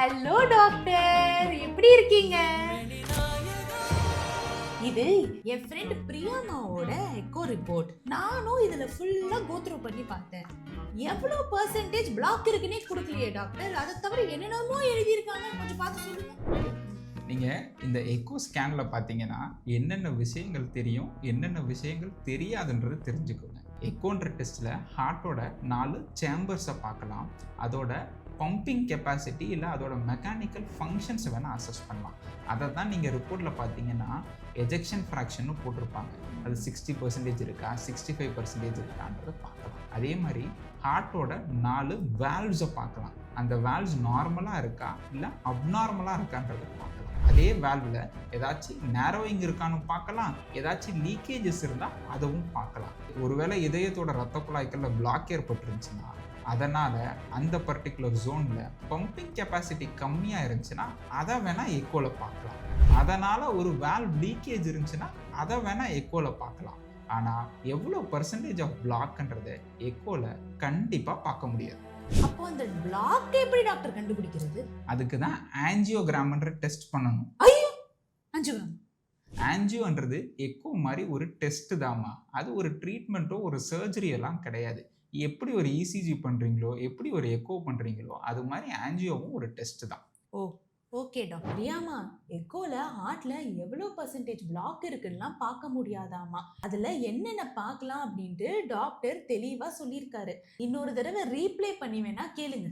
Hello doctor, எப்படி இருக்கீங்க? இது என் ஃப்ரெண்ட் பிரியாமாவோட எக்கோ ரிப்போர்ட். நானும் இதுல ஃபுல்லா கோ த்ரூ பண்ணி பார்த்தேன். எவ்வளவு பெர்சன்டேஜ் பிளாக் இருக்குன்னே கொடுக்கலையே டாக்டர். அதை தவிர என்னென்னமோ எழுதியிருக்காங்க, கொஞ்சம் பார்த்து சொல்லுங்க. நீங்கள் இந்த எக்கோ ஸ்கேனில் பார்த்தீங்கன்னா என்னென்ன விஷயங்கள் தெரியும், என்னென்ன விஷயங்கள் தெரியாதுன்றது தெரிஞ்சுக்கோங்க. எக்கோன்ற டெஸ்ட்டில் ஹார்ட்டோட 4 சேம்பர்ஸை பார்க்கலாம், அதோட பம்பிங் கெப்பாசிட்டி இல்லை அதோட மெக்கானிக்கல் ஃபங்க்ஷன்ஸை வேணால் அசஸ் பண்ணலாம். அதை தான் நீங்கள் ரிப்போர்ட்டில் பார்த்தீங்கன்னா எஜெக்ஷன் ஃப்ராக்ஷன்னு போட்டிருப்பாங்க. அது 60% இருக்கா, 65% இருக்கான்றதை பார்க்கலாம். அதே மாதிரி ஹார்ட்டோட 4 வேல்வ்ஸை பார்க்கலாம். அந்த வேல்வ்ஸ் நார்மலாக இருக்கா இல்லை அப்நார்மலாக இருக்கான்றதை பார்க்கலாம். அதே வேல்வில் ஏதாச்சும் நேரோயிங் இருக்கான்னு பார்க்கலாம், ஏதாச்சும் லீக்கேஜஸ் இருந்தால் அதுவும் பார்க்கலாம். ஒருவேளை இதயத்தோட ரத்த குழாய்களில் பிளாக் ஏற்பட்டுருந்துச்சுன்னா அதனால் அந்த பர்டிகுலர் ஜோனில் பம்பிங் கெப்பாசிட்டி கம்மியாக இருந்துச்சுன்னா அதை வேணால் எக்கோவில் பார்க்கலாம். அதனால் ஒரு வேல்வ் லீக்கேஜ் இருந்துச்சுன்னா அதை வேணால் எக்கோவில் பார்க்கலாம். ஆனால் எவ்வளோ பர்சன்டேஜ் ஆஃப் பிளாக்ன்றதை எக்கோவில் கண்டிப்பாக பார்க்க முடியாது. அப்போ அந்த பிளாக் எப்படி டாக்டர் கண்டுபிடிக்கிறது? அதுக்கு தான் ஆஞ்சியோகிராம்ன்ற டெஸ்ட் பண்ணணும். ஐயோ, ஆஞ்சியோகிராம். ஆஞ்சியோன்றது எக்கோ மாதிரி ஒரு டெஸ்ட் தாமா. அது ஒரு ட்ரீட்மெண்ட்டோ ஒரு சர்ஜரி எல்லாம் கிடையாது. எப்படி ஒரு இசிஜி பண்ணுறீங்களோ, எப்படி ஒரு எக்கோ பண்ணுறீங்களோ, அது மாதிரி ஆஞ்சியோவும் ஒரு டெஸ்ட் தான். ஓ, ஓகே டாக்டர். பிரியாமா, எக்கோல ஹார்ட்ல எவ்வளவு பர்சன்டேஜ் பிளாக் இருக்குன்னா பார்க்க முடியாதாமா. அதுல என்னென்ன பார்க்கலாம் அப்படின்ட்டு டாக்டர் தெளிவா சொல்லியிருக்காரு. இன்னொரு தடவை ரீப்ளே பண்ணி வேணா கேளுங்க.